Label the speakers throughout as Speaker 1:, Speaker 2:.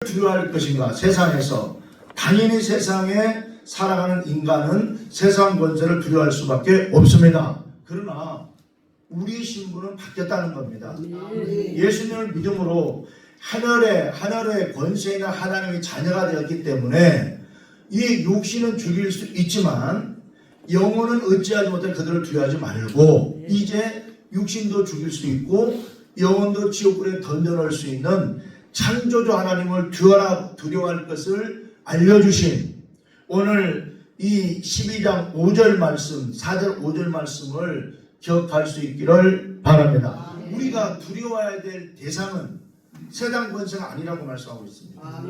Speaker 1: 두려워할 것인가? 세상에서 당연히 세상에 살아가는 인간은 세상 권세를 두려워할 수밖에 없습니다. 그러나 우리 신분은 바뀌었다는 겁니다. 예수님을 믿음으로 하늘의 권세나 하나님의 자녀가 되었기 때문에 이 육신은 죽일 수 있지만 영혼은 어찌하지 못해 그들을 두려워하지 말고 이제 육신도 죽일 수 있고 영혼도 지옥불에 던져놓을 수 있는 창조주 하나님을 두려워할 것을 알려주신 오늘 이 12장 5절 말씀, 4절 5절 말씀을 기억할 수 있기를 바랍니다. 우리가 두려워해야 될 대상은 세상 권세가 아니라고 말씀하고 있습니다.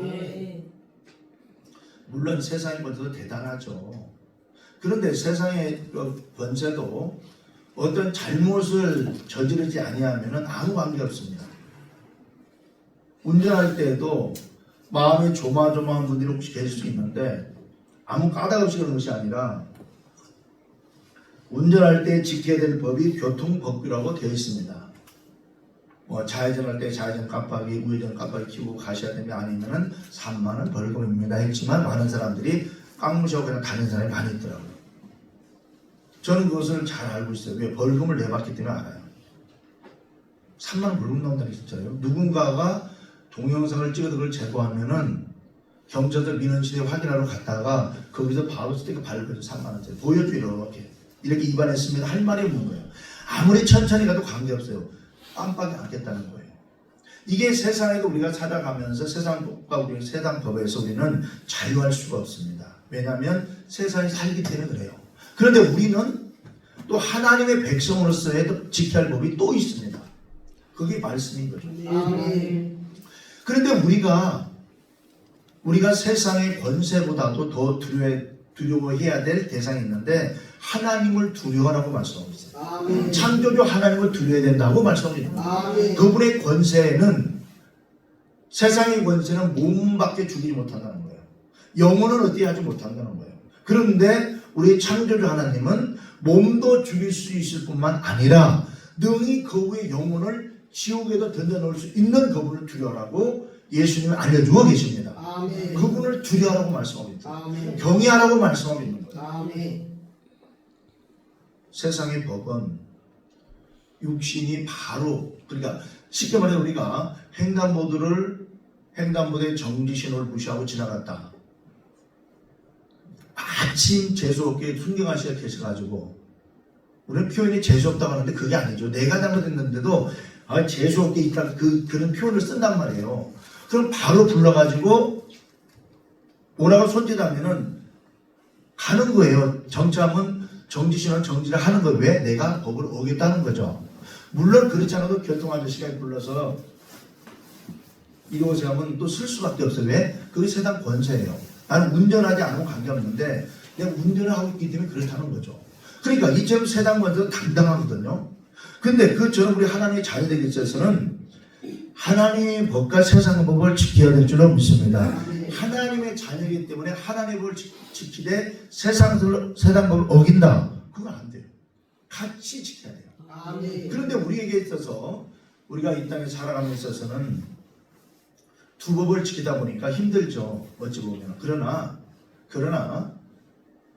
Speaker 1: 물론 세상의 권세도 대단하죠. 그런데 세상의 권세도 어떤 잘못을 저지르지 아니하면 아무 관계 없습니다. 운전할 때에도 마음이 조마조마한 분들이 혹시 계실 수 있는데 아무 까닭 없이 그런 것이 아니라 운전할 때 지켜야 될 법이 교통법규라고 되어 있습니다. 좌회전할 때 좌회전 깜빡이, 우회전 깜빡이 켜고 가셔야 되면 아니면은 3만 원 벌금입니다 했지만 많은 사람들이 깡무시하고 그냥 가는 사람이 많이 있더라고요. 저는 그것을 잘 알고 있어요. 왜? 벌금을 내봤기 때문에 알아요. 3만 원 벌금 나온다는 게 진짜요. 누군가가 동영상을 찍어서 그걸 제보하면은 경찰들 민원실에 확인하러 갔다가 거기서 바로 스티커 발급해서 3만 원짜리 보여줘 이렇게 위반했습니다 할 말이 없는 거예요. 아무리 천천히 가도 관계없어요. 깜빡이 안겠다는 거예요. 이게 세상에도 우리가 살아가면서 세상과 우리 세상 법에서 우리는 자유할 수가 없습니다. 왜냐하면 세상에 살기 때문에 그래요. 그런데 우리는 또 하나님의 백성으로서의 지켜야 할 법이 또 있습니다. 그게 말씀인 거죠. 그런데 우리가 세상의 권세보다도 더 두려워해야 될 대상이 있는데 하나님을 두려워하라고 말씀하고 있어요. 창조주 하나님을 두려워해야 된다고 말씀하고 있습니다. 그분의 권세는 세상의 권세는 몸밖에 죽이지 못한다는 거예요. 영혼은 어떻게 하지 못한다는 거예요. 그런데 우리 창조주 하나님은 몸도 죽일 수 있을 뿐만 아니라 능히 그의 영혼을 지옥에도 던져놓을 수 있는 그분을 두려워하라고 예수님이 알려주고 계십니다. 그분을 두려워하라고 말씀하고 있죠. 경외하라고 말씀하고 있는 거예요. 세상의 법은 육신이 바로 그러니까 쉽게 말해 우리가 횡단보도의 정지신호를 무시하고 지나갔다. 마침 재수없게 순경하시가 계셔가지고 우리는 표현이 재수없다고 하는데 그게 아니죠. 내가 잘못했는데도 재수없게 있다 그런 표현을 쓴단 말이에요. 그럼 바로 불러가지고 오라고 손짓하면은 가는 거예요. 정차하면 정지신호는 정지를 하는 거예요. 왜? 내가 법을 어겼다는 거죠. 물론 그렇지 않아도 교통아저씨가 불러서 이리 오세요 하면 또 쓸 수밖에 없어요. 왜? 그게 세상 권세예요. 나는 운전하지 않으면 관계없는데 내가 운전을 하고 있기 때문에 그렇다는 거죠. 그러니까 이처럼 세상 권세도 당당하거든요. 근데 그처럼 우리 하나님의 자녀되기 위해서는 하나님의 법과 세상의 법을 지켜야 될 줄로 믿습니다. 하나님의 자녀이기 때문에 하나님의 법을 지키되 세상 법을 어긴다. 그건 안 돼요. 같이 지켜야 돼요. 그런데 우리에게 있어서 우리가 이 땅에 살아감에 있어서는 두 법을 지키다 보니까 힘들죠. 어찌 보면. 그러나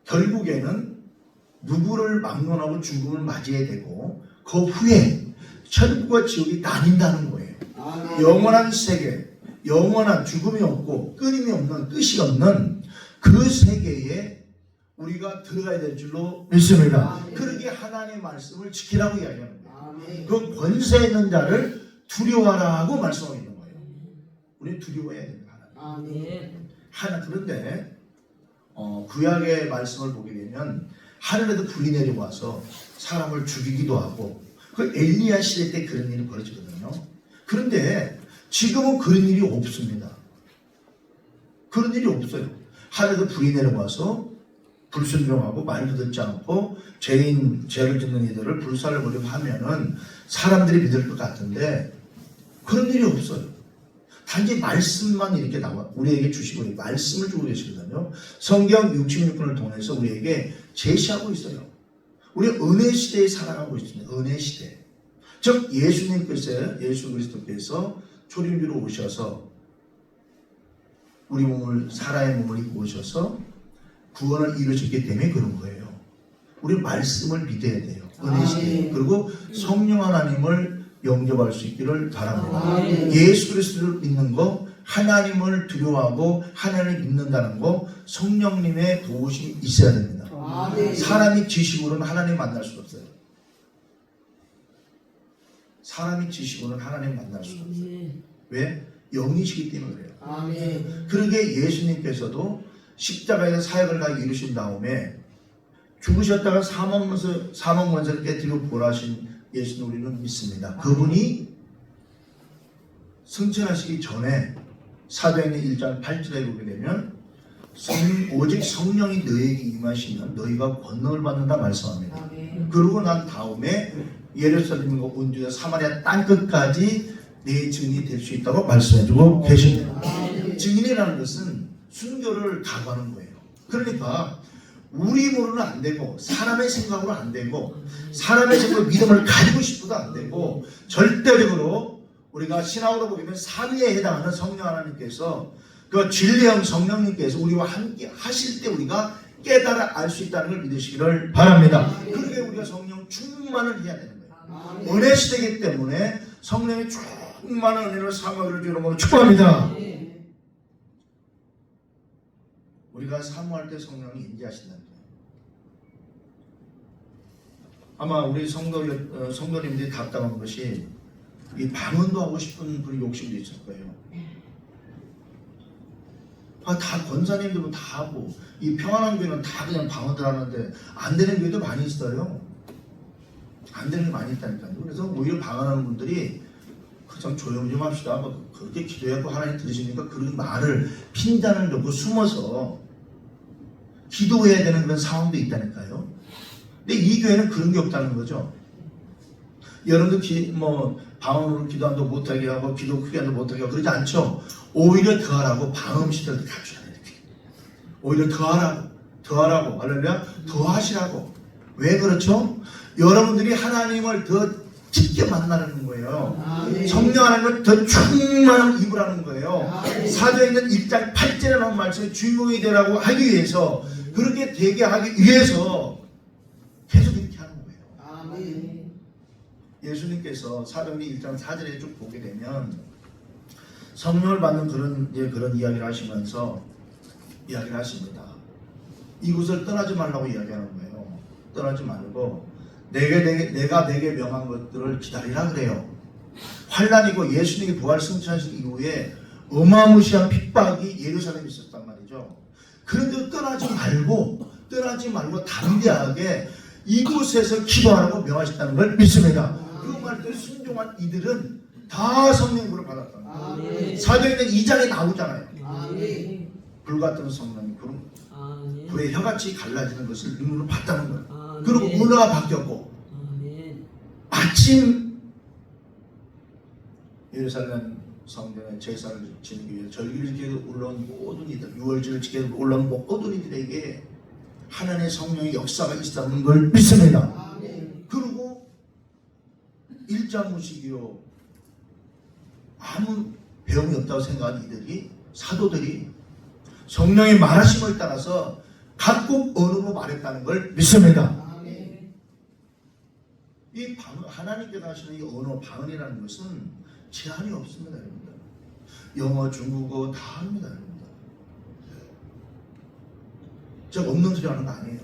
Speaker 1: 결국에는 누구를 막론하고 죽음을 맞이해야 되고 그 후에 천국과 지옥이 나뉜다는 거예요. 영원한 세계, 영원한 죽음이 없고 끊임이 없는 끝이 없는 그 세계에 우리가 들어가야 될 줄로 믿습니다. 그러기에 하나님의 말씀을 지키라고 이야기하는 거예요. 그 권세 있는 자를 두려워하라고 말씀하고 있는 거예요. 우리는 두려워해야 됩니다. 그런데 구약의 말씀을 보게 되면 하늘에도 불이 내려와서 사람을 죽이기도 하고 그 엘리야 시대 때 그런 일이 벌어지거든요. 그런데 지금은 그런 일이 없습니다. 그런 일이 없어요. 하늘에도 불이 내려와서 불순종하고 말도 듣지 않고 죄를 짓는 이들을 불살을 버리고 하면은 사람들이 믿을 것 같은데 그런 일이 없어요. 단지 말씀만 이렇게 나와 우리에게 주시고 말씀을 주고 계시거든요. 성경 66권을 통해서 우리에게 제시하고 있어요. 우리 은혜 시대에 살아가고 있습니다. 은혜 시대. 즉 예수 그리스도께서 초림주로 오셔서 우리 몸을 사람의 몸을 입고 오셔서 구원을 이루셨기 때문에 그런 거예요. 우리 말씀을 믿어야 돼요. 은혜시대. 그리고 성령 하나님을 영접할 수 있기를 바랍니다. 예수 그리스도를 믿는 거, 하나님을 두려워하고 하나님을 믿는다는 거, 성령님의 도우심이 있어야 됩니다. 사람이 지식으로는 하나님 만날 수 없어요. 사람이 지식으로는 하나님 만날 수 없어요. 왜? 영이시기 때문에 그래요. 그러게 예수님께서도 십자가에서 사역을 다 이루신 다음에 죽으셨다가 사망문서를 깨뜨리고 부활하신 예수는 우리는 믿습니다. 그분이 승천하시기 전에 사도행전 1장 8절에 보게 되면 오직 성령이 너에게 임하시면 너희가 권능을 받는다 말씀합니다. 그러고 난 다음에 예루살렘과 온 유다 사마리아 땅끝까지 내 증인이 될 수 있다고 말씀해주고 계십니다. 증인이라는 것은 순교를 각오하는 거예요. 그러니까 우리 힘으로는 안 되고 사람의 생각으로 안 되고 사람의 생각으로 믿음을 가지고 싶어도 안 되고 절대적으로 우리가 신앙으로 보게 되면 삼위에 해당하는 성령 하나님께서 그 진리형 성령님께서 우리와 함께 하실 때 우리가 깨달아 알 수 있다는 걸 믿으시기를 바랍니다. 그러게 우리가 성령 충만을 해야 되는 거예요. 은혜 시대이기 때문에 성령의 충만한 은혜로 사모하기를 주로 축복합니다. 우리가 사모할 때 성령이 인지하신다는 거예요. 아마 우리 성도님들이 답답한 것이 이 방언도 하고 싶은 그런 욕심도 있을 거예요. 다 권사님들은 다 하고 이 평안한 교회는 다 그냥 방언들 하는데 안 되는 교회도 많이 있어요. 안 되는 게 많이 있다니까요. 그래서 오히려 방언하는 분들이 좀 조용 좀 합시다. 그렇게 기도하고 하나님 들으시니까 그런 말을 핀잔을 넣고 숨어서 기도해야 되는 그런 상황도 있다니까요. 근데 이 교회는 그런 게 없다는 거죠. 여러분들 방언으로 기도한다고 못하게 하고 기도 크게 한다고 못하게 하고 그러지 않죠. 오히려 더하라고 방음시설을 갖추라 이렇게. 오히려 더하라고 할렐루야, 더하시라고. 왜 그렇죠? 여러분들이 하나님을 더 깊게 만나는 거예요. 성령 하나님을 더 충만한 입으라는 거예요. 사도행전 1장 8절에 나온 말씀에 주인공이 되라고 하기 위해서 그렇게 되게 하기 위해서 계속 이렇게 하는 거예요. 예수님께서 사도행전 1장 4절에 쭉 보게 되면 성령을 받는 그런 이야기를 하시면서 이야기를 하십니다. 이곳을 떠나지 말라고 이야기하는 거예요. 떠나지 말고 내가 내게 명한 것들을 기다리라 그래요. 환난이고 예수님이 부활 승천하신 이후에 어마무시한 핍박이 예루살렘에 있었단 말이죠. 그런데 떠나지 말고 담대하게 이곳에서 기도하라고 명하셨다는 걸 믿습니다. 그 말대로 순종한 이들은 다 성령으로 받았다는 거예요. 사도행전 2장에 나오잖아요. 불 같은 성령이 불의 혀같이 갈라지는 것을 눈으로 봤다는 거예요. 그리고 문화가 바뀌었고 마침 예루살렘 성전에 제사를 지내기 위해 절기를 지키고 올라온 모든 이들, 유월절을 지키고 올라온 모든 이들에게 하나님의 성령의 역사가 있었다는 걸 믿습니다. 그리고 일자무식이요 아무 배움이 없다고 생각한 이들이 사도들이 성령의 말하심을 따라서 각국 언어로 말했다는 걸 믿습니다. 이 하나님께서 하시는 이 언어 방언이라는 것은 제한이 없습니다, 여러분들. 영어, 중국어 다 합니다, 여러분들. 제가 없는 소리 하는 거 아니에요.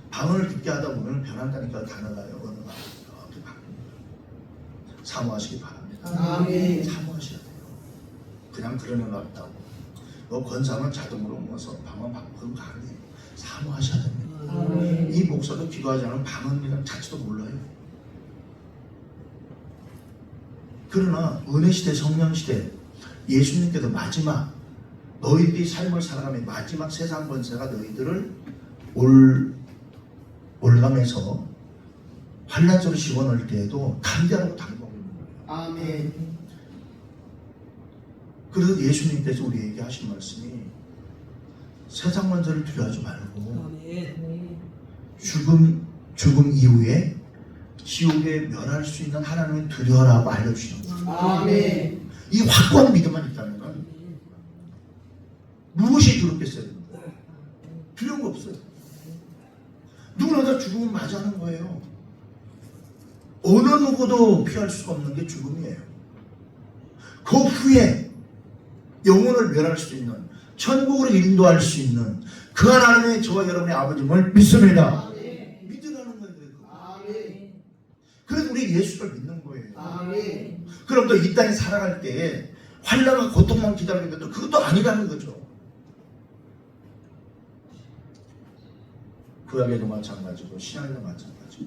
Speaker 1: 방언을 듣게 하다 보면 변한다니까 단어가요, 언어가 이렇게 바뀝니다. 사모하시기 바랍니다. 사모하셔야 돼요. 그냥 그러는 것 같다고. 권사는 자동으로 모아서 방언 받고 그런 거 아니에요. 사모하셔야 됩니다. 이 목사도 기도하지 않으면 방언이라는 자체도 몰라요. 그러나 은혜시대 성령시대 예수님께서 마지막 너희들이 삶을 살아가며 마지막 세상 권세가 너희들을 올감해서 환난소로 집어넣을 때에도 담대하고 당하고 있는 거예요.
Speaker 2: 아멘.
Speaker 1: 그래서 예수님께서 우리에게 하신 말씀이 세상 권세를 두려워하지 말고 죽음 이후에 지옥에 멸할 수 있는 하나님을 두려워라고 알려주시는 거예요.
Speaker 2: 아멘.
Speaker 1: 이 확고한 믿음만 있다면 무엇이 두렵겠어요? 두려운 거 없어요. 누구나 다 죽음은 맞이하는 거예요. 어느 누구도 피할 수가 없는 게 죽음이에요. 그 후에 영혼을 멸할 수 있는, 천국으로 인도할 수 있는 그 하나님의 저와 여러분의 아버지임을 믿습니다.
Speaker 2: 아멘.
Speaker 1: 믿으라는 거예요.
Speaker 2: 아멘.
Speaker 1: 그래서 우리 예수를 믿는 거예요.
Speaker 2: 아멘.
Speaker 1: 그럼 또 이 땅에 살아갈 때 환난과 고통만 기다리겠다, 그것도 아니라는 거죠. 구약에도 마찬가지고 신약에도 마찬가지고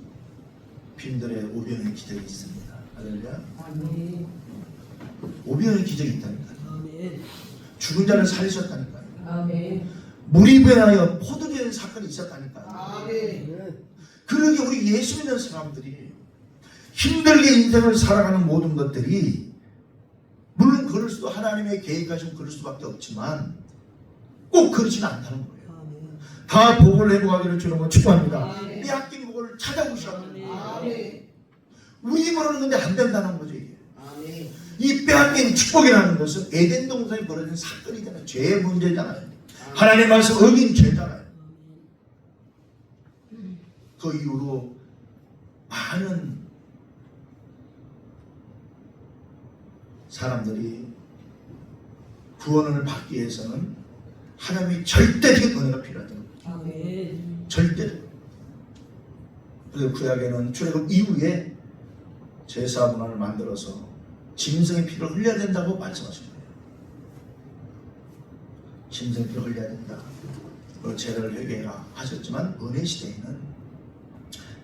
Speaker 1: 빈들의 오병의 기적이 있습니다. 할렐루야.
Speaker 2: 아멘.
Speaker 1: 오병의 기적이 있다니까요.
Speaker 2: 아멘.
Speaker 1: 죽은 자를 살리셨다니까요.
Speaker 2: 아멘.
Speaker 1: 물이 변하여 포도주 된 사건이 있었다니까요.
Speaker 2: 아멘.
Speaker 1: 그러게 우리 예수 믿는 사람들이 힘들게 인생을 살아가는 모든 것들이 물론 그럴 수도, 하나님의 계획하시면 그럴 수밖에 없지만 꼭 그렇지는 않다는 거예요. 다 복을 회복하기를 주님으로 축복합니다.
Speaker 2: 아멘.
Speaker 1: 빼앗긴 복을 찾아오셔야 합니다.
Speaker 2: 아멘.
Speaker 1: 우리 힘으로는 근데 안 된다는 거죠. 이게.
Speaker 2: 아멘.
Speaker 1: 이 빼앗긴 축복이라는 것은 에덴 동산에 벌어진 사건이잖아요. 죄의 문제잖아요. 하나님 말씀 어긴 죄잖아요. 그 이후로 많은 사람들이 구원을 받기 위해서는 하나님의 절대적인 은혜가 필요하다는 거죠.
Speaker 2: 아멘.
Speaker 1: 절대로. 그래서 구약에는 출애굽 이후에 제사 문화를 만들어서 짐승의 피를 흘려야 된다고 말씀하신 거예요. 짐승의 피를 흘려야 된다. 그 죄를 회개해라 하셨지만 은혜 시대에는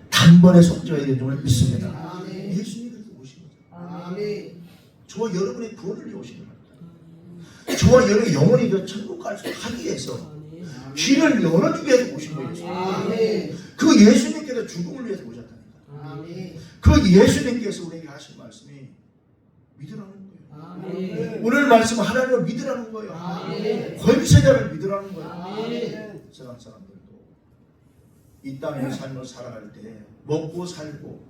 Speaker 1: 단번에 속죄가 되는 줄 믿습니다.
Speaker 2: 아멘.
Speaker 1: 예수님이 그렇게 오신 거죠.
Speaker 2: 아멘.
Speaker 1: 저와 여러분의 구원을 위해 오신 겁니다. 저와 여러분의 영혼이 그 천국 갈 수 하기 위해서 길을 열어주기 위해서 오신 거예요.
Speaker 2: 아멘.
Speaker 1: 그 예수님께서 죽음을 위해서 오셨다니까.
Speaker 2: 아멘.
Speaker 1: 그 예수님께서 우리에게 하신 말씀이 믿으라는 거예요.
Speaker 2: 아멘.
Speaker 1: 오늘 말씀은 하나님을 믿으라는 거예요.
Speaker 2: 아멘.
Speaker 1: 권세자를 믿으라는 거예요.
Speaker 2: 아멘.
Speaker 1: 세상 사람들도 이 땅의 삶을 살아갈 때 먹고 살고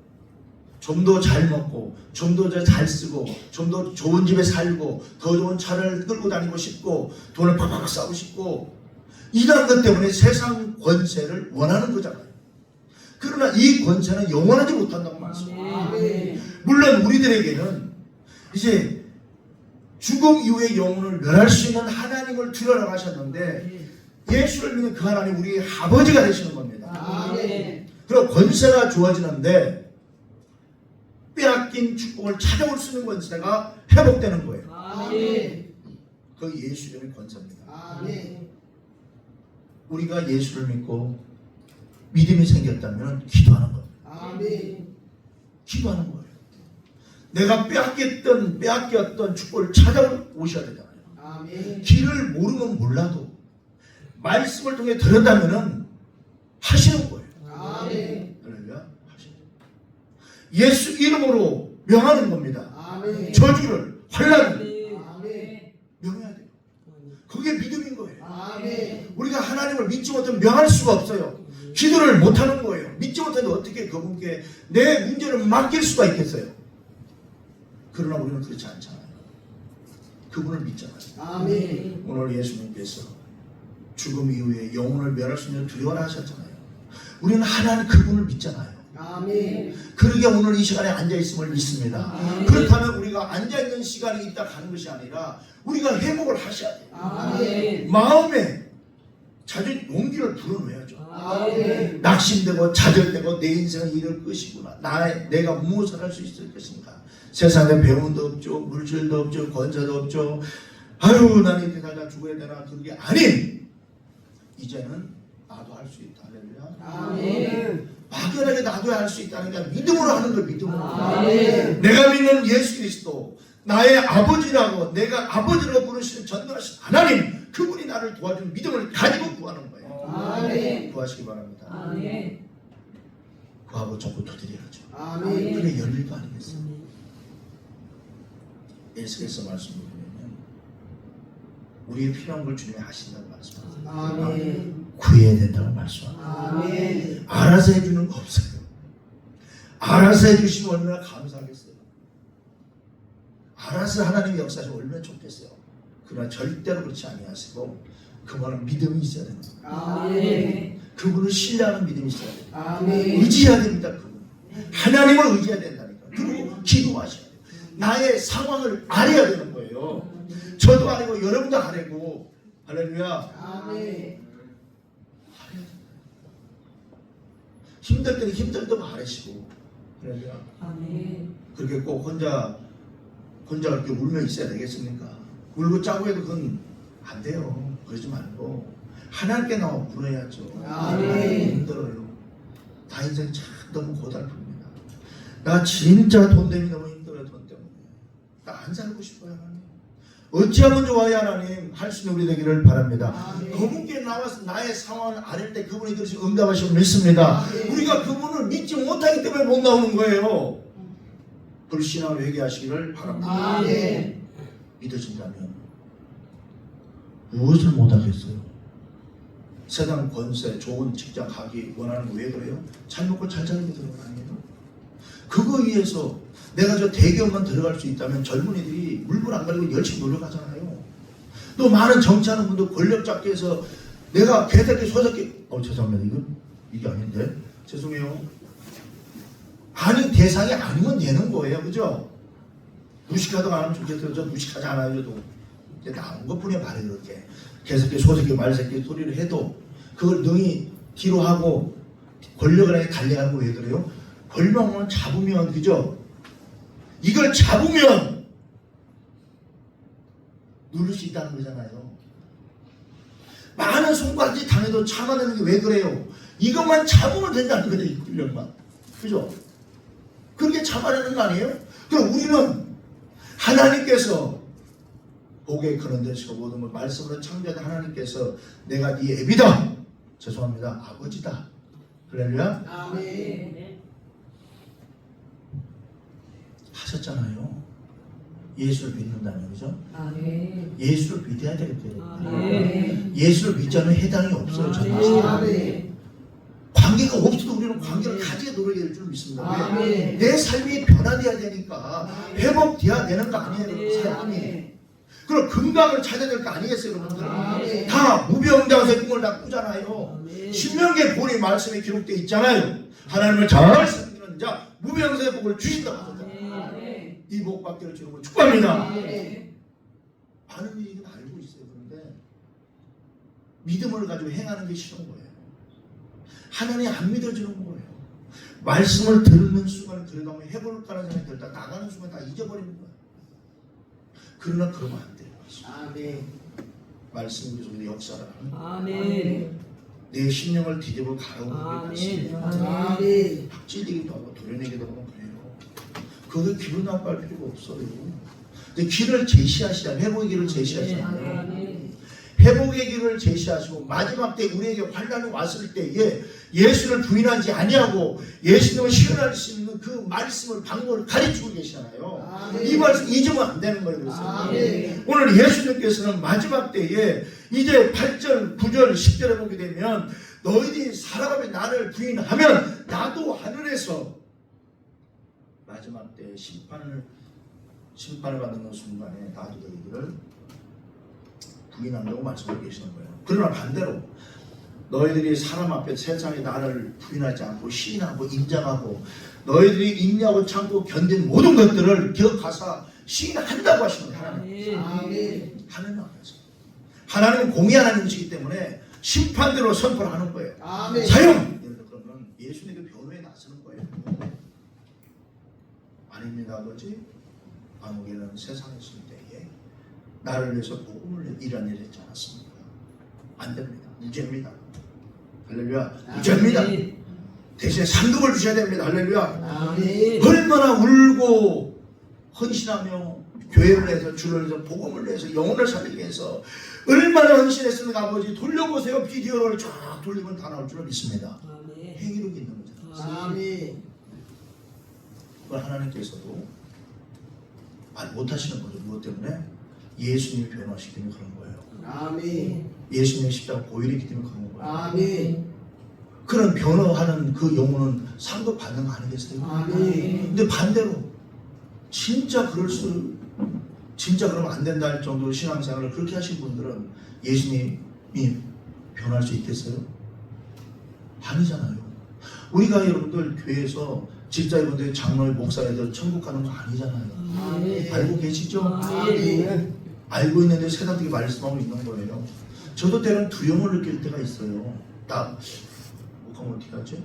Speaker 1: 좀 더 잘 먹고 좀 더 잘 쓰고 좀 더 좋은 집에 살고 더 좋은 차를 끌고 다니고 싶고 돈을 팍팍 싸고 싶고 이런 것 때문에 세상 권세를 원하는 거잖아요. 그러나 이 권세는 영원하지 못한다고 말씀합니다.
Speaker 2: 아멘.
Speaker 1: 물론 우리들에게는 이제 죽음 이후의 영혼을 멸할 수 있는 하나님을 드러나 가셨는데 예수를 믿는 그 하나님 우리의 아버지가 되시는 겁니다.
Speaker 2: 아멘.
Speaker 1: 그리고 권세가 주어지는데 빼앗긴 축복을 찾아올 수 있는 권세가 회복되는 거예요.
Speaker 2: 아멘.
Speaker 1: 그 예수님의 권세입니다.
Speaker 2: 아멘.
Speaker 1: 우리가 예수를 믿고 믿음이 생겼다면 기도하는 겁니다.
Speaker 2: 아멘.
Speaker 1: 기도하는 거예요. 내가 빼앗겼던 축복을 찾아오셔야 되잖아요.
Speaker 2: 아멘.
Speaker 1: 길을 모르면 몰라도 말씀을 통해 들었다면 하시는 거예요.
Speaker 2: 아멘.
Speaker 1: 할렐루야. 하시는 거예요. 예수 이름으로 명하는 겁니다.
Speaker 2: 아멘.
Speaker 1: 저주를, 환란을
Speaker 2: 아멘.
Speaker 1: 명해야 돼요. 그게 믿음인 거예요.
Speaker 2: 아멘.
Speaker 1: 우리가 하나님을 믿지 못하면 명할 수가 없어요. 기도를 못하는 거예요. 믿지 못해도 어떻게 그분께 내 문제를 맡길 수가 있겠어요. 그러나 우리는 그렇지 않잖아요. 그분을 믿잖아요.
Speaker 2: 아멘.
Speaker 1: 오늘 예수님께서 죽음 이후에 영혼을 멸할 수 있는 두려워라 하셨잖아요. 우리는 하나님 그분을 믿잖아요.
Speaker 2: 아멘.
Speaker 1: 그러게 오늘 이 시간에 앉아있음을 믿습니다.
Speaker 2: 아멘.
Speaker 1: 그렇다면 우리가 앉아있는 시간이 있다 가는 것이 아니라 우리가 회복을 하셔야 돼요.
Speaker 2: 아멘.
Speaker 1: 마음에 자주 용기를 불어넣어야죠.
Speaker 2: 아멘.
Speaker 1: 낙심되고 좌절되고 내 인생은 이럴 것이구나. 내가 무엇을 할 수 있을 것인가. 세상에 배움도 없죠. 물질도 없죠. 권세도 없죠. 아유 나는 이렇게 살다 죽어야 되나. 그게 아닌 이제는 나도 할 수 있다. 할렐루야.
Speaker 2: 아멘.
Speaker 1: 막연하게 나도 할 수 있다는 게 믿음으로 하는 걸 믿음으로.
Speaker 2: 아멘.
Speaker 1: 내가 믿는 예수 그리스도 나의 아버지라고 내가 아버지라고 부르시는 전능하신 하나님 그분이 나를 도와주는 믿음을 가지고 구하는 거예요.
Speaker 2: 아멘.
Speaker 1: 구하시기 바랍니다.
Speaker 2: 아멘.
Speaker 1: 구하고 전부터 드려야죠.
Speaker 2: 아멘.
Speaker 1: 그게 열릴 거 아니겠어요. 예수께서 말씀을 보면 우리의 필요한 걸 주님이 하신다고 말씀합니다.
Speaker 2: 아멘.
Speaker 1: 구해야 된다고 말씀합니다.
Speaker 2: 아멘.
Speaker 1: 알아서 해주는 거 없어요. 알아서 해주시면 얼마나 감사하겠어요. 알아서 하나님이 역사하시면 얼마나 좋겠어요. 그러나 절대로 그렇지 아니하시고 그분은 믿음이 있어야 됩니다.
Speaker 2: 아멘.
Speaker 1: 그분을 신뢰하는 믿음이 있어야 됩니다.
Speaker 2: 아멘.
Speaker 1: 의지해야 됩니다. 그분. 하나님을 의지해야 된다니까. 그리고 기도하셔야 돼요. 나의 상황을 알아야 되는 거예요. 저도 아니고 여러분도 아니고. 할렐루야.
Speaker 2: 아멘.
Speaker 1: 힘들 때는 힘들다고 아시고. 할렐루야.
Speaker 2: 아멘.
Speaker 1: 그렇게 꼭 혼자 이렇게 울며 있어야 되겠습니까? 울고 짜고 해도 그건 안 돼요. 그러지 말고 하나님께 나와 물어야죠.
Speaker 2: 아멘.
Speaker 1: 힘들어요. 나 인생 참 너무 고달픕니다. 나 진짜 돈 때문에 너무 힘들어요. 돈 때문에. 나 안 살고 싶어요. 하나님. 어찌하면 좋아요 하나님 할 수 있는 우리 되기를 바랍니다.
Speaker 2: 아멘.
Speaker 1: 그분께 나와서 나의 상황을 아릴 때 그분이 그것이 응답하시고 믿습니다.
Speaker 2: 아멘.
Speaker 1: 우리가 그분을 믿지 못하기 때문에 못 나오는 거예요. 불신앙을 회개하시기를 바랍니다.
Speaker 2: 아멘.
Speaker 1: 믿어진다면 무엇을 못하겠어요? 세상 권세, 좋은 직장 가기 원하는 거 왜 그래요? 잘 먹고 잘 살게 들어가니에요. 그거 위해서 내가 저 대기업만 들어갈 수 있다면 젊은이들이 물불 안 가리고 열심히 노력하잖아요. 또 많은 정치하는 분도 권력 잡기 위해서 내가 개새끼 소새끼 죄송합니다. 이게 아닌데 죄송해요. 아닌 대상이 아니면 되는 거예요. 그죠? 무식하다고 안 하면 좋겠어요. 저 무식하지 않아요. 저도 이제 나온 것뿐이야 말이 그렇게 개새끼 소새끼 말새끼 소리를 해도 그걸 능히 뒤로 하고 권력을 하게 달려가는 거 왜 그래요? 권력만 잡으면 그죠? 이걸 잡으면 누를 수 있다는 거잖아요. 많은 손가락질 당해도 참아내는 게 왜 그래요? 이것만 잡으면 된다는 거예요. 이 권력만. 그죠? 그렇게 참아내는 거 아니에요? 그럼 우리는 하나님께서 복에 그런 데서 모든 걸 말씀으로 창조한 하나님께서 내가 네 애비다. 죄송합니다. 아버지다. 할렐루야.
Speaker 2: 아멘.
Speaker 1: 하셨잖아요. 예수를 믿는다면 그죠?
Speaker 2: 아멘.
Speaker 1: 예수를 믿어야 되겠대요.
Speaker 2: 아멘.
Speaker 1: 예수를 믿지 않으면 해당이 없어요. 저는.
Speaker 2: 아멘.
Speaker 1: 관계가 없어도 우리는 관계를 가지게 노력해야 될 줄 믿습니다. 왜?
Speaker 2: 아멘.
Speaker 1: 내 삶이 변화돼야 되니까 회복돼야 되는 거 아니에요. 여러분, 삶이.
Speaker 2: 아멘.
Speaker 1: 그럼 건강을 찾아야 될 거 아니겠어요, 여러분들?
Speaker 2: 아멘.
Speaker 1: 다 무병장수의 꿈을 다 꾸잖아요.
Speaker 2: 아멘.
Speaker 1: 신명기에 본의 말씀에 기록되어 있잖아요. 하나님을 잘 섬기는 자 무병장수의 복을 주신다고 하잖아요.
Speaker 2: 아멘.
Speaker 1: 이 복 받기를 주는 축복합니다.
Speaker 2: 아멘.
Speaker 1: 많은 일이 알고 있어요. 그런데 믿음을 가지고 행하는 게 싫은 거예요. 하나님 안 믿어지는 거예요. 말씀을 듣는 순간 그래도 한번 해볼까라는 생각이 들다 나가는 순간 다 잊어버리는 거예요. 그러나 그러면 안 돼요.
Speaker 2: 아멘.
Speaker 1: 말씀이 우리 속에 역사를 하는 거예요.
Speaker 2: 아멘.
Speaker 1: 내 심령을 뒤집어 가라오는 게
Speaker 2: 아멘.
Speaker 1: 말씀이에요.
Speaker 2: 아멘.
Speaker 1: 확 찔리기도 하고 도려내기도 하고 그래요. 그게 기분 나빠할 필요가 없어요. 근데 길을 제시하시잖아요. 회복의 길을 제시하시잖아요.
Speaker 2: 아멘.
Speaker 1: 회복의 길을 제시하시고 마지막 때 우리에게 환난이 왔을 때에 예수를 부인하지 아니하고 예수님을 시원할 수 있는 그 말씀을 방법을 가르치고 계시잖아요.
Speaker 2: 아멘.
Speaker 1: 이 말씀 잊으면 안 되는 거예요. 그래서
Speaker 2: 아멘.
Speaker 1: 오늘 예수님께서는 마지막 때에 이제 8절, 9절, 10절에 보게 되면 너희들이 살아가며 나를 부인하면 나도 하늘에서 마지막 때 심판을 받는 순간에 나도 너희들을 부인한다고 말씀하고 계시는 거예요. 그러나 반대로 너희들이 사람 앞에 세상에 나를 부인하지 않고 시인하고 인정하고 너희들이 인내하고 참고 견딘 모든 것들을 기억하사 시인한다고 하시는 거예요. 하나님.
Speaker 2: 아멘.
Speaker 1: 하나님 앞에서 하나님은 공의 하나님이시기 때문에 심판대로 선포를 하는 거예요.
Speaker 2: 아멘.
Speaker 1: 사용! 여러분 그러면 예수님의 변호에 나서는 거예요. 아닙니다 아버지. 아무개는 세상에 있을 때에 나를 위해서 복음을 이런 일을 했지 않았습니까? 안 됩니다. 무죄입니다. 할렐루야. 무죄입니다. 대신에 상급을 주셔야 됩니다. 할렐루야.
Speaker 2: 아멘.
Speaker 1: 얼마나 울고 헌신하며 교회를 해서 주를 해서 복음을 해서 영혼을 살리기 위해서 얼마나 헌신했습니까? 아버지 돌려보세요. 비디오를 쫙 돌리면 다 나올 줄 믿습니다.
Speaker 2: 아멘.
Speaker 1: 행위로 있는 거잖아요.
Speaker 2: 아멘.
Speaker 1: 그걸 하나님께서도 말 못하시는 거죠. 무엇 때문에? 예수님이 변화시기 때문에 그런 거예요.
Speaker 2: 아멘.
Speaker 1: 예수님의 십자가 보혈이기 때문에 그런 거예요.
Speaker 2: 아멘.
Speaker 1: 그런 변화하는 그 영혼은 상급 받는 거 아니겠어요?
Speaker 2: 아멘.
Speaker 1: 근데 반대로 진짜 그러면 안 된다 할 정도로 신앙생활을 그렇게 하신 분들은 예수님 변할 수 있겠어요? 아니잖아요. 우리가 여러분들 교회에서 집사님들, 장로의 목사님들 천국 가는 거 아니잖아요.
Speaker 2: 아멘.
Speaker 1: 알고 계시죠?
Speaker 2: 아멘.
Speaker 1: 알고 있는데 세상들이 말씀하고 있는 거예요. 저도 때로는 두려움을 느낄 때가 있어요. 나 목하면 어떻게 하지?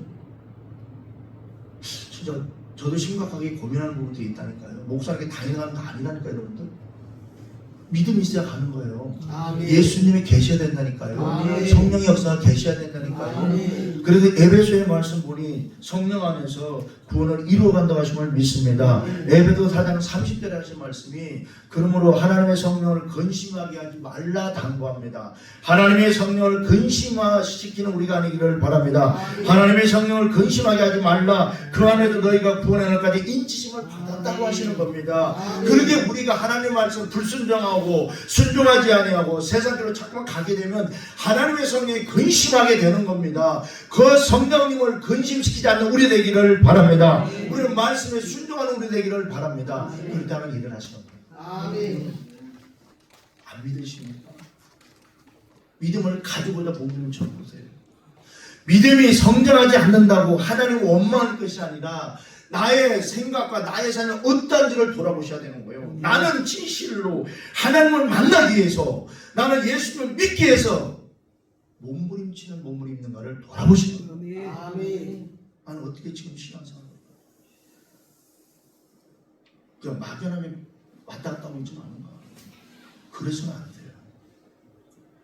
Speaker 1: 진짜 저도 심각하게 고민하는 부분들이 있다니까요. 목사에게 당연한 거 아니라니까요, 여러분들. 믿음이 있어야 가는 거예요.
Speaker 2: 아멘.
Speaker 1: 예수님이 계셔야 된다니까요.
Speaker 2: 아멘.
Speaker 1: 성령의 역사가 계셔야 된다니까요.
Speaker 2: 아멘.
Speaker 1: 그래서 에베소의 말씀 보니 성령 안에서 구원을 이루어간다고 하심을 믿습니다. 에베소 4장 30절에 하신 말씀이 그러므로 하나님의 성령을 근심하게 하지 말라 당부합니다. 하나님의 성령을 근심시키는 우리가 아니기를 바랍니다. 하나님의 성령을 근심하게 하지 말라. 그 안에도 너희가 구원의 날까지 인치심을 받았다고 하시는 겁니다. 그렇게 우리가 하나님의 말씀 불순종하고 순종하지 아니하고 세상으로 자꾸만 가게 되면 하나님의 성령이 근심하게 되는 겁니다. 그 성령님을 근심시키지 않는 우리 되기를 바랍니다. 우리는 말씀에 순종하는 우리 되기를 바랍니다. 그럴 때 하면 일을 하시는 겁니다.
Speaker 2: 아멘.
Speaker 1: 안 믿으십니까? 믿음을 가지고자 복음을 전보세요. 믿음이 성장하지 않는다고 하나님 원망할 것이 아니라 나의 생각과 나의 삶은 어떤지를 돌아보셔야 되는 거예요. 나는 진실로 하나님을 만나기 위해서, 나는 예수님을 믿기 위해서 몸부림치는 몸부림인가를 돌아보시는 거예요.
Speaker 2: 아멘.
Speaker 1: 나는 어떻게 지금 신앙생활을 할까? 그냥 막연하게 왔다 갔다 하고 있지 않은가? 그래서는 안 돼요.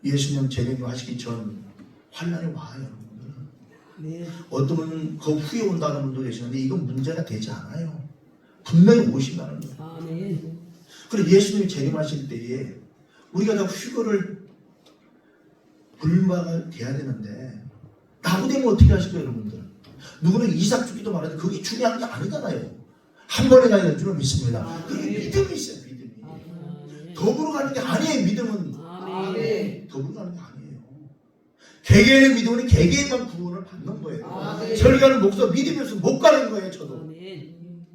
Speaker 1: 예수님 재림하시기 전 환난이 와요, 여러분들.
Speaker 2: 네.
Speaker 1: 어떤 분은 그 후에 온다는 분도 계시는데 이건 문제가 되지 않아요. 분명히 오신다는 거예요.
Speaker 2: 아멘.
Speaker 1: 그래 예수님이 재림하실 때에 우리가 다 휴거를 불마가 돼야 되는데 나부되면 어떻게 하실 거예요, 여러분들? 누구는 이삭 주기도 말하는데 그게 중요한 게 아니잖아요. 한 번에 가야 될 줄은 믿습니다. 그게 믿음이 있어요, 믿음이. 더불어 가는 게 아니에요, 믿음은.
Speaker 2: 아멘.
Speaker 1: 더불어 가는 게 아니에요. 개개인의 믿음은 개개인만 구원을 받는 거예요.
Speaker 2: 아멘.
Speaker 1: 설교하는 목사 믿음이 없으면 못 가는 거예요, 저도.
Speaker 2: 아멘.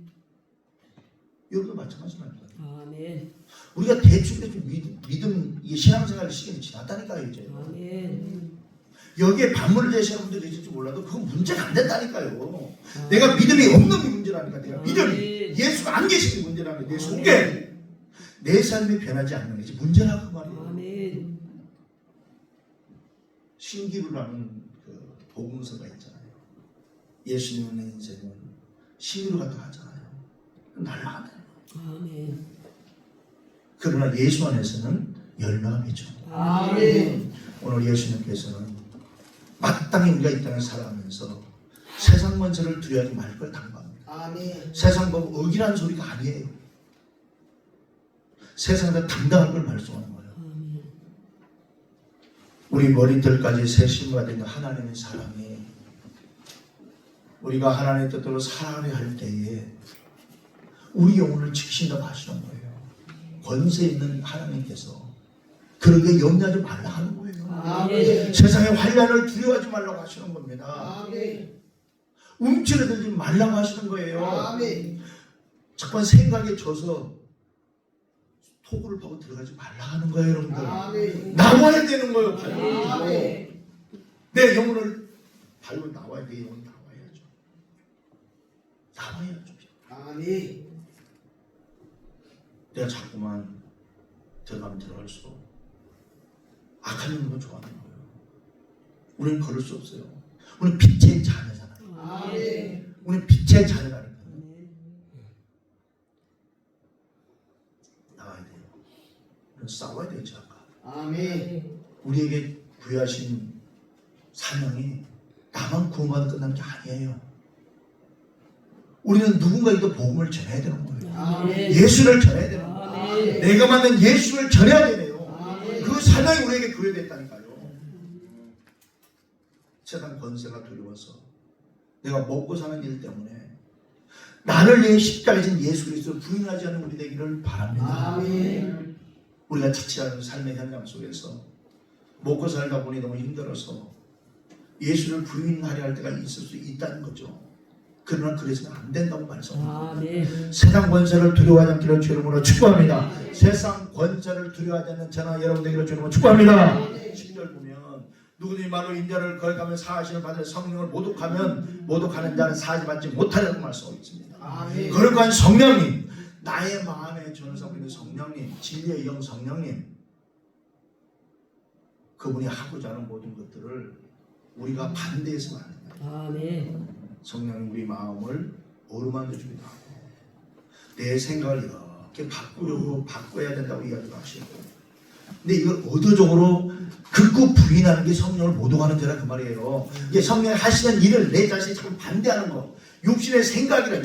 Speaker 1: 여러분도 마찬가지입니다.
Speaker 2: 아멘.
Speaker 1: 우리가 대충 믿음, 이게 신앙생활 시간이 지났다니까요, 이제.
Speaker 2: 아멘.
Speaker 1: 여기에 반문을 제시하는 분들이 있을지 몰라도 그건 문제가 안 된다니까요. 내가 믿음이 없는 게 문제라니까. 내가 믿음이 예수가 안 계신 게 문제라는 거예요. 내 속에 내 삶이 변하지 않는 것이 문제라고 말이에요.
Speaker 2: 아멘.
Speaker 1: 신기루라는 그 복음서가 있잖아요. 예수님의 인생은 신기루 같다 하잖아요. 날라가네.
Speaker 2: 아멘.
Speaker 1: 그러나 예수 안에서는 열매감이죠.
Speaker 2: 아멘.
Speaker 1: 오늘 예수님께서는 마땅히 우리가 이 땅에 살아가면서 세상 먼저를 두려워하지 말 걸 당부합니다.
Speaker 2: 아멘.
Speaker 1: 세상 보고 억이라는 소리가 아니에요. 세상에다 당당한 걸 말씀하는 거예요. 우리 머리털까지 세심과 된 하나님의 사랑이 우리가 하나님의 뜻대로 살아가야 할 때에 우리 영혼을 지키신다고 하시는 거예요. 권세 있는 하나님께서 그렇게 염려하지 말라 하는 거예요.
Speaker 2: 아멘.
Speaker 1: 세상의 환난을 두려워하지 말라고 하시는 겁니다.
Speaker 2: 아멘.
Speaker 1: 움츠러들지 말라고 하시는 거예요.
Speaker 2: 아멘.
Speaker 1: 자꾸만 생각에 져서 토구를 파고 들어가지 말라 하는 거예요, 여러분들.
Speaker 2: 아멘.
Speaker 1: 나와야 되는 거예요, 발로.
Speaker 2: 아멘.
Speaker 1: 내 영혼을 발로 나와야 돼, 영혼 나와야죠. 나와야죠.
Speaker 2: 아멘.
Speaker 1: 내가 자꾸만 들어가면 들어갈수록 악한 영혼을 좋아하는 거예요. 우리는 그럴 수 없어요. 우리는 빛의 자녀잖아요.
Speaker 2: 아멘.
Speaker 1: 우리는 빛의 자녀라니까요. 나와야 돼요. 우리는 싸워야 되지 않까.
Speaker 2: 아멘.
Speaker 1: 우리에게 부여하신 사명이 나만 구원받아 끝난 게 아니에요. 우리는 누군가에게도 복음을 전해야 되는 거예요.
Speaker 2: 아멘.
Speaker 1: 예수를 전해야 되는 거예요.
Speaker 2: 아멘.
Speaker 1: 내가 만든 예수를 전해야 되네요.
Speaker 2: 아멘.
Speaker 1: 그 사명이 우리에게 부여됐다니까요. 세상 권세가 두려워서 내가 먹고 사는 일 때문에 나를 위해 십자가에 진 예수 그리스도를 부인하지 않는 우리 되기를 바랍니다.
Speaker 2: 아멘.
Speaker 1: 우리가 자취하는 삶의 현장 속에서 먹고 살다 보니 너무 힘들어서 예수를 부인하려 할 때가 있을 수 있다는 거죠. 그러나 그래서는 안 된다고 말씀합니다.
Speaker 2: 아멘.
Speaker 1: 세상 권세를 두려워하지 않기를 주 이름으로 축복합니다. 세상 권세를 두려워하지 않는 저나 여러분 되기를 주 이름으로 축복합니다. 10절 보면 누구든지 말로 인자를 거역하며 사하심을 받을 성령을 모독하는 자는 사하지 못하리라고 말씀하고 있습니다.
Speaker 2: 아멘.
Speaker 1: 거룩한 성령님, 나의 마음에 전사하고 있는 성령님, 진리의 영 성령님, 그분이 하고자 하는 모든 것들을 우리가 반대해서는 안 됩니다.
Speaker 2: 아멘.
Speaker 1: 성령이 우리 마음을 어루만져 주기도 하고 내 생각을 이렇게 바꿔야 된다고 이야기도 하시고, 근데 이걸 의도적으로 극구 부인하는 게 성령을 모독하는 죄라 그 말이에요. 이게 성령이 하시는 일을 내 자신이 자꾸 반대하는 거, 육신의 생각을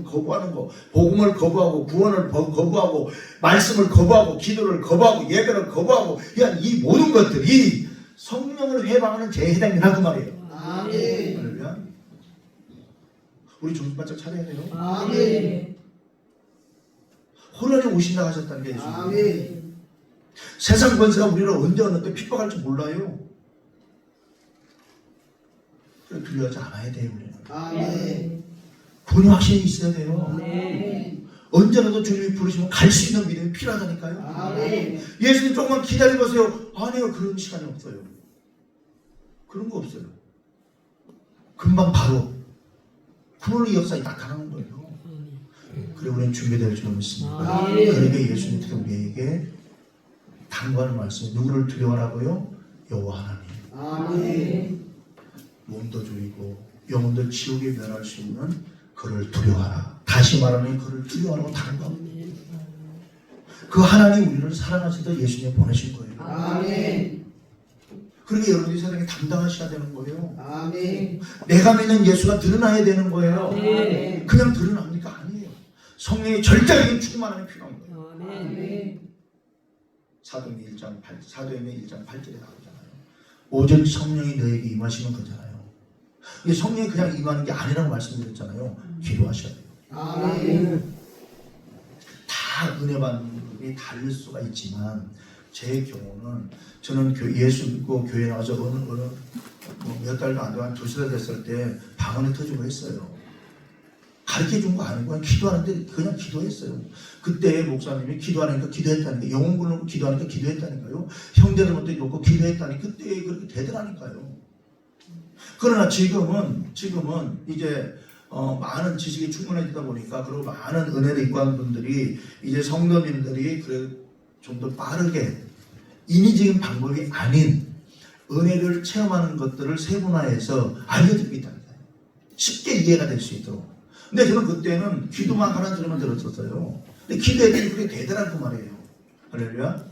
Speaker 1: 거부하는 거, 복음을 거부하고 구원을 거부하고 말씀을 거부하고 기도를 거부하고 예배를 거부하고 이 모든 것들이 성령을 회방하는 죄에 해당이라 그 말이에요.
Speaker 2: 아멘.
Speaker 1: 할렐루야. 우리 정신 바짝 차려야 돼요.
Speaker 2: 아멘.
Speaker 1: 혼란이 오신다 하셨다는 게 예수님.
Speaker 2: 아멘.
Speaker 1: 세상 권세가 우리를 언제 어느 때 핍박할지 몰라요. 그래서 두려워하지 않아야 돼요. 우리는
Speaker 2: 아멘.
Speaker 1: 본인 확신이 있어야 돼요.
Speaker 2: 아멘.
Speaker 1: 언제라도 주님이 부르시면 갈 수 있는 믿음이 필요하다니까요.
Speaker 2: 아멘.
Speaker 1: 예수님 조금만 기다려보세요. 아니요, 그런 시간이 없어요. 그런 거 없어요. 금방 바로 구원의 역사에 나타나는 거예요. 그래 우리는 준비될 줄 믿습니다.
Speaker 2: 아멘.
Speaker 1: 그러니까 예수님께서 우리에게 당부하는 말씀, 누구를 두려워하라고요? 여호와 하나님.
Speaker 2: 아멘.
Speaker 1: 몸도 죽이고 영혼도 지옥에 멸할 수 있는 그를 두려워하라. 다시 말하면 그를 두려워하라고 당부합니다. 그 하나님 우리를 사랑하셔서 예수님 보내신 거예요.
Speaker 2: 아멘.
Speaker 1: 그러니까 여러분이 세상에 담당하셔야 되는 거예요.
Speaker 2: 아멘.
Speaker 1: 내가 믿는 예수가 드러나야 되는 거예요.
Speaker 2: 아멘.
Speaker 1: 그냥 드러납니까? 아니에요. 성령의 절대적인 충만함이 필요한 거예요.
Speaker 2: 아멘.
Speaker 1: 사도행전 1장 8절에 나오잖아요. 오직 성령이 너에게 임하시는 거잖아요. 이게 성령이 그냥 임하는 게 아니라고 말씀드렸잖아요. 기도하셔야 돼요.
Speaker 2: 아멘.
Speaker 1: 다 은혜 받는 분이 다를 수가 있지만 제 경우는 저는 예수 믿고 교회 나와서 몇 달도 안 되고 한 2달 됐을 때 방언이 터지고 했어요. 가르쳐 준 거 아니고 그냥 기도하는데 그냥 기도했어요. 그때 목사님이 기도하니까 기도했다니까, 영혼 부르고 기도하니까 기도했다니까요. 형제들 것도 놓고 기도했다니 그때 그렇게 되더라니까요. 그러나 지금은 이제 많은 지식이 충분해지다 보니까, 그리고 많은 은혜를 입고 한 분들이 이제 성도님들이 그래 좀 더 빠르게 인위적인 방법이 아닌 은혜를 체험하는 것들을 세분화해서 알려드리고 있다니까요. 쉽게 이해가 될 수 있도록. 근데 저는 그때는 기도만 하라는 소리만 들었었어요. 근데 기도했더니 그게 되더라고 말이에요. 할렐루야.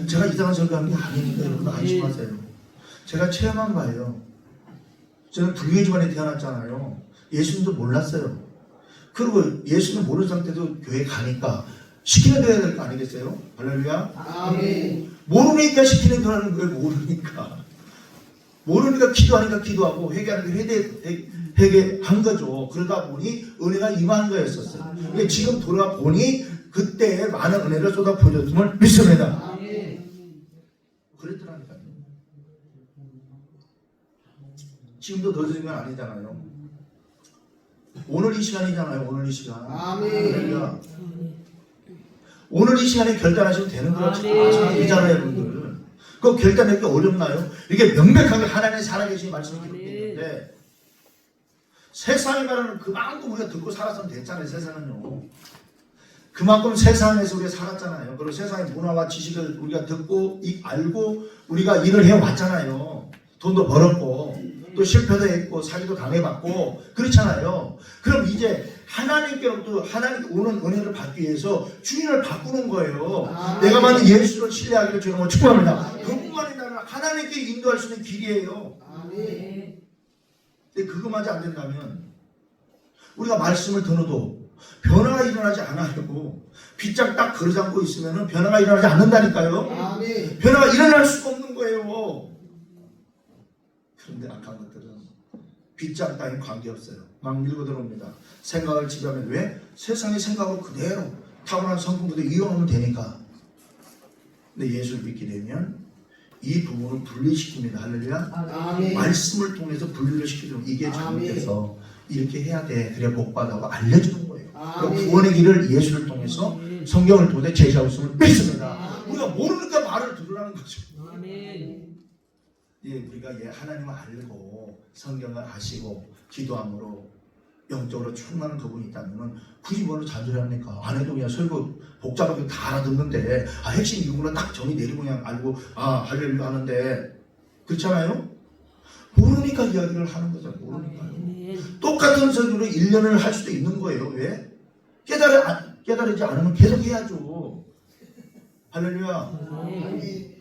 Speaker 1: 제가 이상한 설교한 게 아니니까 여러분 안심하세요. 제가 체험한 바예요. 저는 불교의 집안에 태어났잖아요. 예수님도 몰랐어요. 그리고 예수님 모르는 상태도 교회 가니까 시키는 대로 해야 될 거 아니겠어요? 할렐루야.
Speaker 2: 아멘.
Speaker 1: 모르니까 시키는 대로 하는 거예요. 모르니까 기도하니까 기도하고 회개하는 게 회개한 거죠. 그러다 보니 은혜가 임한 거였었어요. 근데 지금 돌아가 보니 그때 많은 은혜를 쏟아 부어줬음을 믿습니다.
Speaker 2: 아멘.
Speaker 1: 그랬더라니까요. 지금도 늦은 건 아니잖아요. 오늘 이 시간이잖아요. 오늘 이 시간.
Speaker 2: 아멘.
Speaker 1: 할렐루야. 오늘 이 시간에 결단하시면 되는 거라 이잖아요, 여러분들. 그 결단하기 어렵나요? 이게 명백하게 하나님의 살아계신 말씀이 기록되는데, 세상이 말하는 그만큼 우리가 듣고 살았으면 됐잖아요. 세상은요. 그만큼 세상에서 우리가 살았잖아요. 그리고 세상의 문화와 지식을 우리가 듣고 알고 우리가 일을 해왔잖아요. 돈도 벌었고 또 실패도 했고 사기도 당해봤고 그렇잖아요. 그럼 이제 하나님께로부터 하나님께 오는 은혜를 받기 위해서 주인을 바꾸는 거예요. 내가 만든 예수를 신뢰하기를 저는 축복합니다. 그뿐만 아니라 하나님께 인도할 수 있는 길이에요.
Speaker 2: 아멘.
Speaker 1: 근데 그거마저 안 된다면 우리가 말씀을 들어도 변화가 일어나지 않아요. 빗장 딱 걸어잡고 있으면 변화가 일어나지 않는다니까요.
Speaker 2: 아멘.
Speaker 1: 변화가 일어날 수가 없는 거예요. 그런데 악한 것들은 빗장 따윈 관계없어요. 막 밀고 들어옵니다. 생각을 지배하면 왜? 세상의 생각을 그대로 타고난 성품부터 이용하면 되니까. 근데 예수를 믿게 되면 이 부분을 분리시킵니다. 할렐루야.
Speaker 2: 아멘.
Speaker 1: 말씀을 통해서 분리를 시키도록 이게
Speaker 2: 아멘.
Speaker 1: 잘못돼서 이렇게 해야 돼. 그래야 복 받아고 알려주는 거예요.
Speaker 2: 아멘.
Speaker 1: 구원의 길을 예수를 통해서
Speaker 2: 아멘.
Speaker 1: 성경을 통해 제시하고 있음을 믿습니다.
Speaker 2: 아멘.
Speaker 1: 우리가 모르니까 말을 들으라는 거죠.
Speaker 2: 아멘.
Speaker 1: 예, 우리가 하나님을 알고 성경을 아시고 기도함으로 영적으로 충만한 그분이 있다면 굳이 뭐로 잔소리합니까? 안 해도 그냥 설교 복잡하게 다 알아듣는데 핵심 이유는 딱 정의 내리고 그냥 알고 할렐루야 하는데 그렇잖아요? 모르니까 이야기를 하는 거죠. 모르니까요.
Speaker 2: 아멘.
Speaker 1: 똑같은 설교를 1년을 할 수도 있는 거예요. 왜? 깨달지 않으면 계속 해야죠. 할렐루야.
Speaker 2: 아멘.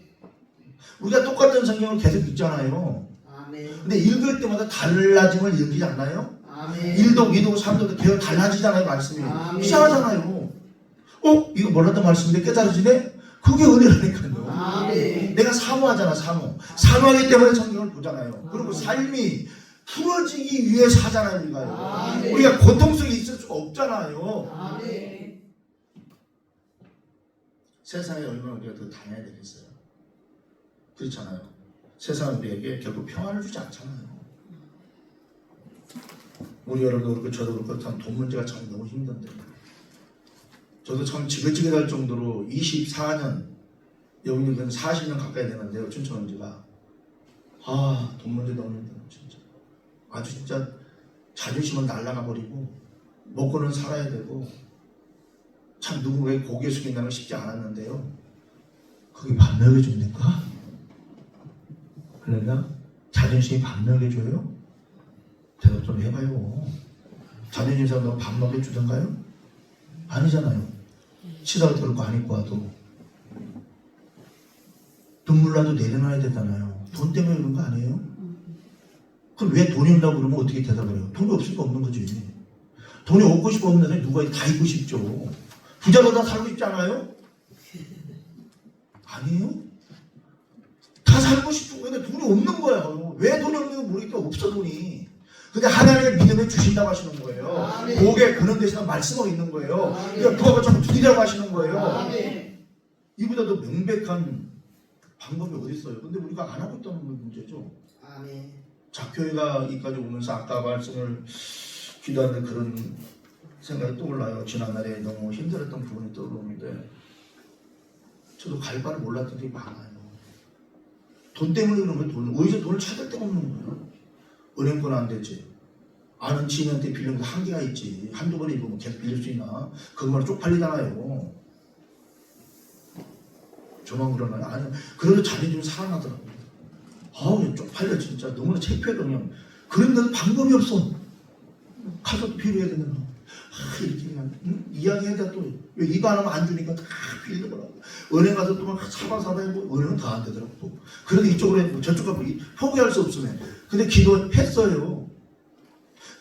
Speaker 1: 우리가 똑같은 성경을 계속 읽잖아요.
Speaker 2: 아멘.
Speaker 1: 근데 읽을 때마다 달라짐을 느끼지 않나요?
Speaker 2: 아멘.
Speaker 1: 1도, 2도, 3도도 계속 달라지잖아요. 말씀이.
Speaker 2: 아멘.
Speaker 1: 이상하잖아요. 이거 몰랐던 말씀인데 깨달아지네? 그게 은혜라니까요.
Speaker 2: 아멘.
Speaker 1: 내가 사모하잖아. 사모하기 때문에 성경을 보잖아요. 그리고 삶이 풀어지기 위해서 하잖아요. 우리가요.
Speaker 2: 아멘.
Speaker 1: 우리가 고통 속에 있을 수가 없잖아요.
Speaker 2: 아멘.
Speaker 1: 세상에 얼마나 우리가 더 다녀야 되겠어요. 그렇잖아요. 세상은 우리에게 결국 평안을 주지 않잖아요. 우리 여러분도 그렇고 저도 그렇고 참 돈 문제가 참 너무 힘든데 저도 참 지긋지긋할 정도로 24년 여기는 40년 가까이 되는데요. 춘천 온 지가 돈 문제 너무 힘들어요. 진짜 아주 진짜 자존심은 날아가 버리고 먹고는 살아야 되고 참 누군가의 고개 숙인다는 건 쉽지 않았는데요. 그게 밥 먹여줍니까? 그러니까 자존심이 밥 먹여줘요? 대답 좀 해봐요. 자존심 상다고 밥 먹여주던가요? 아니잖아요. 치다가 들고 안 입고 와도 눈물 나도 내려놔야 되잖아요. 돈 때문에 그런 거 아니에요? 그럼 왜 돈이 온다고 그러면 어떻게 대답을 해요? 돈이 없으니까 없는 거지. 돈이 없고 싶어 없는 사람이 누가 다 있고 싶죠. 부자로 다 살고 싶지 않아요? 아니에요? 다 살고 싶은 건데 돈이 없는 거예요. 왜 돈이 없는 거 모르겠다. 없어 돈이. 근데 하나님의 믿음에 주신다고 하시는 거예요.
Speaker 2: 아멘.
Speaker 1: 목에 그런 대신에 말씀하고 있는 거예요.
Speaker 2: 아멘.
Speaker 1: 그러니까 부하가 자꾸 드리라고 하시는 거예요.
Speaker 2: 아멘.
Speaker 1: 이보다 더 명백한 방법이 어디 있어요? 근데 우리가 안 하고 있다는 게 문제죠.
Speaker 2: 아멘.
Speaker 1: 자, 교회가 여기까지 오면서 아까 말씀을 기도하는 그런 생각이 떠올라요. 지난날에 너무 힘들었던 부분이 떠오르는데 저도 갈 바를 몰랐던 게 많아요. 돈 때문에 그런 거예요. 어디서 돈을 찾을 데가 없는 거예요. 은행권 안 되지. 아는 지인한테 빌리는 거 한계가 있지. 한두 번에 입으면 계속 빌릴 수 있나? 그것만 쪽팔리잖아요. 저만 그러나요? 아니요. 그래도 자존심 사랑하더라고요. 그냥 쪽팔려 진짜. 너무나 창피해 그냥. 그런데도 방법이 없어. 가서 필요해야 되는 거. 이렇게 그냥 이야기해야 또 이거 안 하면 안 주니까 다 빌리더라고. 은행 가서 또 막 사바사바 해보고 은행은 다 안 되더라고. 또. 그런데 이쪽으로 해보고 저쪽 가고 포기할 수 없으면. 근데 기도했어요.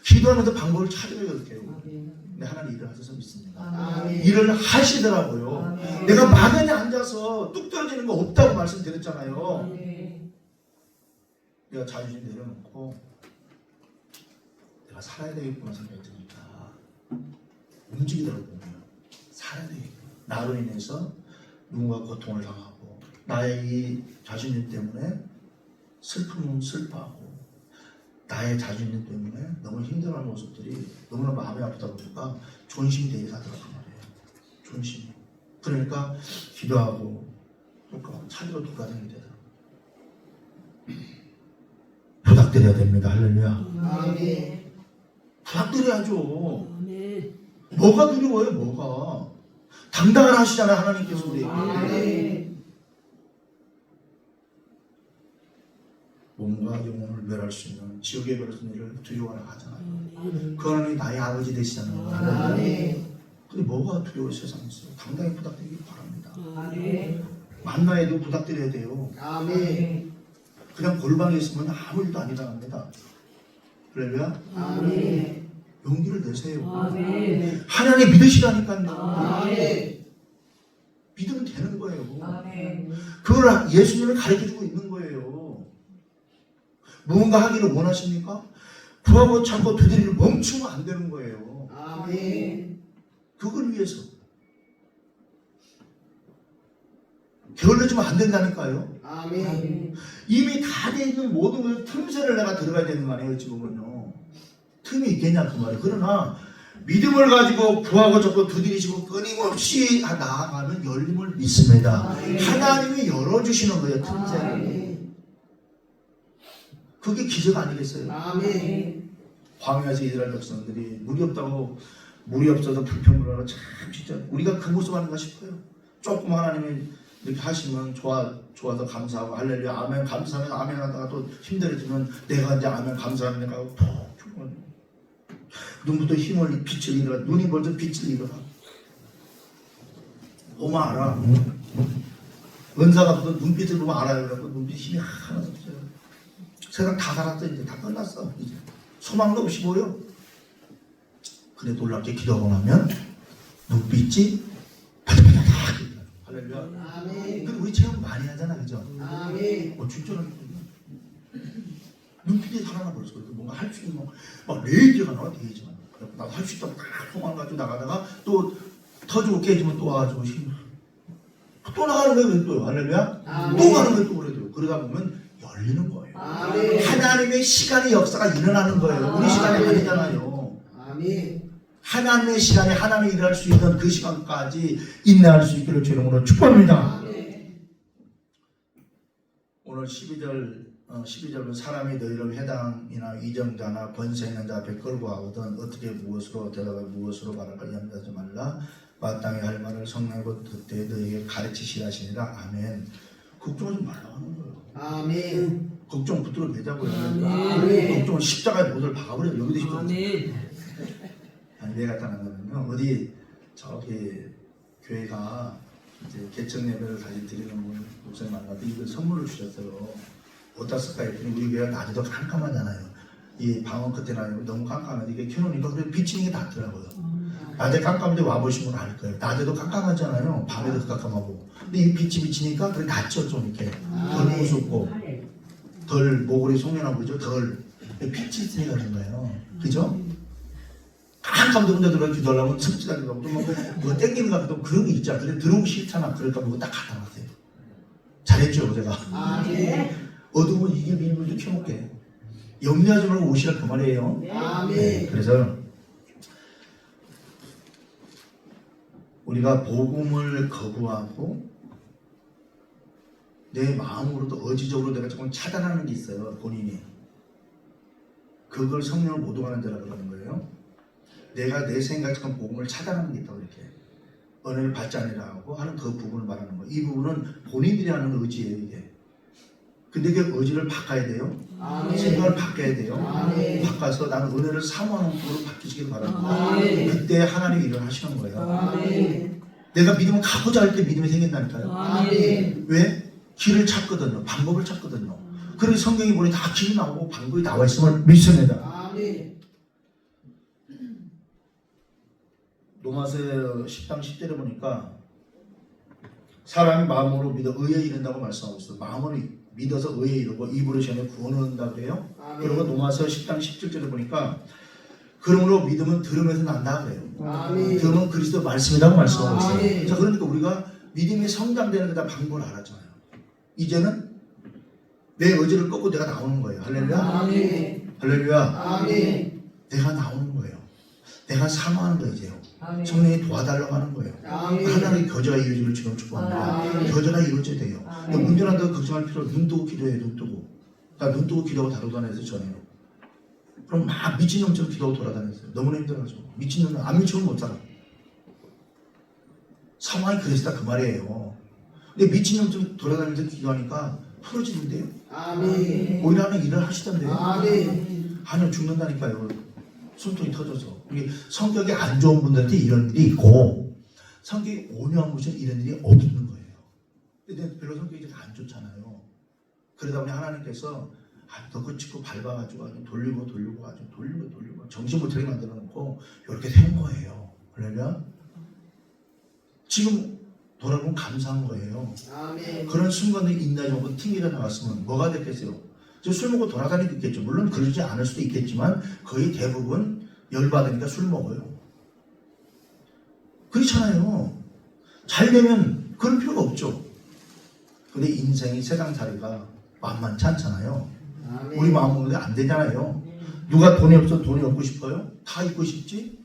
Speaker 1: 기도하면서 방법을 찾아야 돼요. 근데 하나님 일을 하셔서 믿습니다.
Speaker 2: 아멘.
Speaker 1: 일을 하시더라고요.
Speaker 2: 아멘.
Speaker 1: 내가 막연히 앉아서 뚝 떨어지는 거 없다고 말씀드렸잖아요.
Speaker 2: 아멘.
Speaker 1: 내가 자존심 내려놓고 내가 살아야 되겠구나 생각이 드니까 움직이더라고요. 살아야 되겠구나. 나로 인해서 누군가 고통을 당하고 나의 이 자존심 때문에 슬픔은 슬퍼하고 나의 자존심 때문에 너무 힘들어하는 모습들이 너무나 마음이 아프다 보니까 존심이 되게 하더라고 말이에요. 존심. 그러니까 기도하고 그러니까 찾으러 돌아다니게 되더라고요. 부탁드려야 됩니다. 할렐루야.
Speaker 2: 아멘.
Speaker 1: 부탁드려야죠.
Speaker 2: 아멘.
Speaker 1: 뭐가 두려워요? 뭐가? 당당을 하시잖아요. 하나님께서 우리에게.
Speaker 2: 아멘.
Speaker 1: 몸과 영혼을 멸할 수 있는 지옥에 멸할 수 있는 일을 두려워하라 하잖아요.
Speaker 2: 아멘.
Speaker 1: 그 하나님이 나의 아버지 되시잖아요.
Speaker 2: 아멘.
Speaker 1: 근데 뭐가 두려워요 세상에서? 당당히 부탁드리기 바랍니다.
Speaker 2: 아멘.
Speaker 1: 만나에도 부탁드려야 돼요.
Speaker 2: 아멘.
Speaker 1: 그냥 골방에 있으면 아무 일도 안 일어납니다. 할렐루야.
Speaker 2: 아멘.
Speaker 1: 용기를 내세요.
Speaker 2: 아멘.
Speaker 1: 하나님 믿으시라니까요.
Speaker 2: 아멘.
Speaker 1: 믿으면 되는 거예요.
Speaker 2: 아멘.
Speaker 1: 그걸 예수님을 가르쳐주고 있는 거예요. 무언가 하기를 원하십니까? 구하고 찾고 두드리를 멈추면 안 되는 거예요.
Speaker 2: 아멘.
Speaker 1: 그걸 위해서. 게을러지면 안 된다니까요.
Speaker 2: 아멘.
Speaker 1: 이미 다 돼 있는 모든 것을 틈새를 내가 들어가야 되는 거 아니에요, 지금은요. 틈이 있겠냐 그 말이에요. 그러나 믿음을 가지고 구하고 적고 두드리시고 끊임없이 나아가면 열림을 믿습니다. 하나님이 열어주시는 거예요. 틈새를.
Speaker 2: 아멘.
Speaker 1: 그게 기적 아니겠어요?
Speaker 2: 아멘.
Speaker 1: 광야에서 이스라엘 백성들이 물이 없다고 물이 없어서 불평을 하고 참 진짜 우리가 그 모습 아닌가 싶어요. 조금 하나님이 이렇게 하시면 좋아서 감사하고 할렐루야 아멘 감사하면 아멘 하다가 또 힘들어지면 내가 이제 아멘 감사합니다 하고 푹 죽어요. 눈부터 힘을 빛을 잃어가 눈이 벌써 빛을 잃어가 보면 알아. 은사가 없어도 눈빛을 보면 알아요. 그래서 눈빛 힘이 하나도 없어요. 세상 다 살았어. 이제 다 끝났어. 이제 소망도 없이 보여. 근데 놀랍게 기도하고 나면 눈빛이 바닥바닥 할렐루야.
Speaker 2: 아멘.
Speaker 1: 근데 우리 체험 많이 하잖아, 그죠?
Speaker 2: 아멘.
Speaker 1: 진짜로 눈빛이 살아나 버렸어. 뭔가 할 수 있는 막 레이지가 나와 레이지가. 나도 할 수 있다고 딱 소망 가지고 나가다가 또 터지고 깨지면 또 와가지고 또 나가는 거예요. 또 할렐루야.
Speaker 2: 아멘.
Speaker 1: 또 가는 거예요. 또 그래도 그러다 보면 열리는 거예요.
Speaker 2: 아멘.
Speaker 1: 하나님의 시간의 역사가 일어나는 거예요. 우리 시간이 아니잖아요.
Speaker 2: 아멘.
Speaker 1: 하나님의 시간에 하나님이 일할 수 있는 그 시간까지 인내할 수 있기를 주의 이름으로 축복합니다.
Speaker 2: 아멘.
Speaker 1: 오늘 12절은 사람이 너희를 회당이나 이정자나 권세 있는 자 앞에 끌고 가거든 어떻게 무엇으로 대답해 무엇으로 말할까 염려하지 말라. 마땅히 할 말을 성내고 듣되 너희에게 가르치시라 하시니라. 아멘. 걱정하지 말라고 하는 거예요.
Speaker 2: 아멘.
Speaker 1: 걱정 붙들어 매자고요.
Speaker 2: 아멘.
Speaker 1: 걱정은 십자가에 못을 박아버려요. 여기도 십자가.
Speaker 2: 아멘.
Speaker 1: 아니 왜 갖다 놨냐면요. 어디 저기 교회가 이제 개척 예배를 다시 드리는 분 목사님 만나도 이걸 선물을 주셨어요. 어디다 쓸까 했더니 우리 교회가 낮에도 깜깜하잖아요. 이 방언 끝에나 너무 깜깜한데 이게 켜놓으니까 그래 비치는 게 낫더라고요. 낮에 깜깜한데 와보시면 알 거예요. 낮에도 깜깜하잖아요. 밤에도 깜깜하고. 근데 이 빛이 비치니까 그래 낫죠. 좀 이렇게 덜 무섭고 덜 모골이 송연하고 그죠? 덜 빛이 있으니까 그런 거예요. 그죠? 깜깜도 혼자 들어가 기도하려면 습지다니까 뭐 땡기는 것 같고 그런 게 있잖아. 근데 들어오기 싫잖아. 그러니까 그거 딱 갖다 놨어요. 잘했죠 제가.
Speaker 2: 아멘.
Speaker 1: 어두운 이게 비밀도 켜놓게 염려하지 말고 오시라 그 말이에요.
Speaker 2: 아멘.
Speaker 1: 그래서 우리가 복음을 거부하고 내 마음으로도 의지적으로 내가 조금 차단하는 게 있어요. 본인이 그걸 성령을 못 오가는 자라 그러는 거예요. 내가 내 생각처럼 복음을 차단하는 게 있다고 이렇게 은혜를 받지 않으라 하고 하는 그 부분을 말하는 거예요. 이 부분은 본인들이 하는 의지예요. 이게 근데 그 의지를 바꿔야 돼요.
Speaker 2: 아멘.
Speaker 1: 생각을 바꿔야 돼요.
Speaker 2: 아멘.
Speaker 1: 바꿔서 나는 은혜를 사모하는 쪽으로 바뀌시길 바랍니다.
Speaker 2: 아멘.
Speaker 1: 그때 하나님이 일을 하시는 거예요.
Speaker 2: 아멘.
Speaker 1: 내가 믿음을 가고자 할 때 믿음이 생긴다니까요.
Speaker 2: 아멘.
Speaker 1: 왜? 길을 찾거든요. 방법을 찾거든요. 그래서 성경이 보니 다 길이 나오고 방법이 나와 있음을 믿습니다.
Speaker 2: 아멘.
Speaker 1: 로마서 10장 10절에 보니까 사람이 마음으로 믿어 의에 이른다고 말씀하고 있어요. 마음으로 믿어서 의에 이르고 입으로 전에 구원을 얻는다 그래요.
Speaker 2: 아멘.
Speaker 1: 그리고 로마서 10장 17절에 보니까 그러므로 믿음은 들음에서 난다 그래요.
Speaker 2: 아멘.
Speaker 1: 들음은 그리스도 말씀이라고 말씀하고 있어요.
Speaker 2: 아멘.
Speaker 1: 자, 그러니까 우리가 믿음이 성장되는 데다 방법을 알았잖아요. 이제는 내 의지를 꺾고 내가 나오는 거예요. 할렐루야.
Speaker 2: 아멘.
Speaker 1: 할렐루야.
Speaker 2: 아멘.
Speaker 1: 내가 나오는 거예요. 내가 사모하는 거예요. 이제요.
Speaker 2: 아멘.
Speaker 1: 성령이 도와달라고 하는 거예요.
Speaker 2: 아멘.
Speaker 1: 하나님의 교제가 이루어지를 주는 축복합니다.
Speaker 2: 아멘.
Speaker 1: 교제가 이루어져야 돼요.
Speaker 2: 아멘.
Speaker 1: 문제난다고 걱정할 필요 없어요. 눈 뜨고 기도해요. 눈 뜨고. 나 눈 뜨고 기도하고 다루다녀서 전해요. 그럼 막 미친놈처럼 기도하고 돌아다녔어요. 너무나 힘들어가지고. 미친놈은 안 미치면 못 살아. 상황이 그랬다 그 말이에요. 근데 미친놈처럼 돌아다니면서 기도하니까 풀어지는데요.
Speaker 2: 아멘.
Speaker 1: 오히려 하는 일을 하시던데요.
Speaker 2: 아멘.
Speaker 1: 아니요 죽는다니까요. 숨통이 터져서. 이게 성격이 안 좋은 분들한테 이런 일이 있고 성격이 온유한 분은 이런 일이 없는 거예요. 근데 별로 성격이 안 좋잖아요. 그러다 보니 하나님께서 너그 찍고 밟아가지고 아주 돌리고 아주 돌리고 정신 못 차리게 만들어 놓고 이렇게 된 거예요. 그러면 지금 돌아보면 감사한 거예요.
Speaker 2: 아멘.
Speaker 1: 그런 순간에 인내하지 않고 튕기가 나왔으면 뭐가 됐겠어요? 술 먹고 돌아다니고 있겠죠. 물론 그러지 않을 수도 있겠지만 거의 대부분 열받으니까 술 먹어요. 그렇잖아요. 잘 되면 그럴 필요가 없죠. 근데 인생이 세상살이가 만만치 않잖아요.
Speaker 2: 아멘.
Speaker 1: 우리 마음 먹는데 안 되잖아요. 누가 돈이 없어 돈이 없고 싶어요? 다 있고 싶지?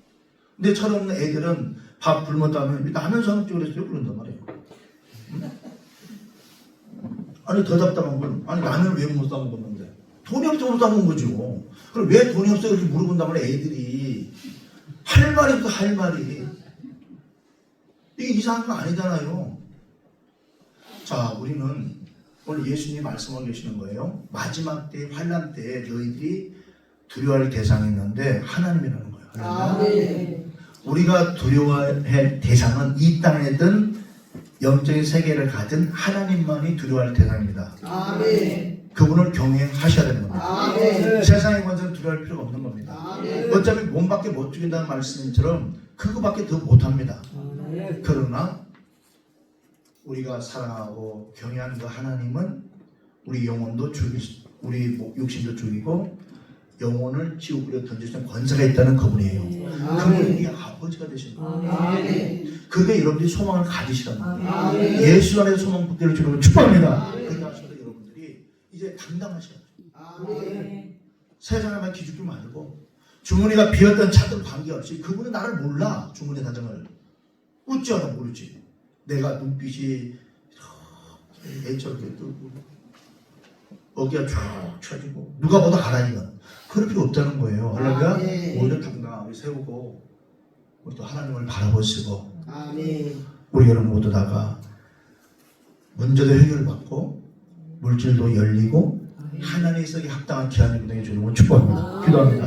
Speaker 1: 근데 철없는 애들은 밥 굶었다 하면 라면 사 먹지 그랬어요? 그런단 말이에요. 응? 아니 더 답답한 건 아니 라면을 왜 못 사 먹었는데 돈이 없어 못 사 먹은 거죠. 그럼 왜 돈이 없어요? 이렇게 물어본다면 애들이 할 말이 없어 할 말이 이게 이상한 거 아니잖아요. 자 우리는 오늘 예수님이 말씀하고 계시는 거예요. 마지막 때 환난 때 너희들이 두려워할 대상이 있는데 하나님이라는 거예요.
Speaker 2: 아멘.
Speaker 1: 우리가 두려워할 대상은 이 땅에든 영적인 세계를 가진 하나님만이 두려워할 대상입니다.
Speaker 2: 아멘.
Speaker 1: 그분을 경외하셔야 되는 겁니다.
Speaker 2: 아멘.
Speaker 1: 세상의 권세는 두려워할 필요가 없는 겁니다.
Speaker 2: 아멘.
Speaker 1: 어차피 몸밖에 못 죽인다는 말씀처럼 그거밖에 더 못합니다. 그러나 우리가 사랑하고 경외하는 그 하나님은 우리 영혼도 우리 육신도 죽이고 영혼을 지옥으로 던질 수 있는 권세가 있다는 그분이에요. 그분이 우리 아버지가 되시는 거예요.
Speaker 2: 아멘.
Speaker 1: 그게 여러분들이 소망을 가지시라는 거예요.
Speaker 2: 아멘.
Speaker 1: 예수 안에서 소망 붙들어 주는 축복합니다. 그렇게 하셔서 여러분들이 이제 당당하셔야 돼요.
Speaker 2: 아멘.
Speaker 1: 세상에만 기죽지 말고 주머니가 비었던 차들 관계없이 그분은 나를 몰라. 주머니 사정을 웃지 않아 모르지. 내가 눈빛이 애처롭게 뜨고 어깨가 쭉 쳐지고 누가 봐도 알아 이건. 그럴 필요 없다는 거예요. 할렐루야.
Speaker 2: 네.
Speaker 1: 오히려 당당하게 세우고 우리 또 하나님을 바라보시고
Speaker 2: 아멘.
Speaker 1: 우리 여러분 모두 다가 문제도 해결받고 물질도 열리고 하나님의 속에 합당한 기한의 분량이 주는 건 축복합니다. 기도합니다.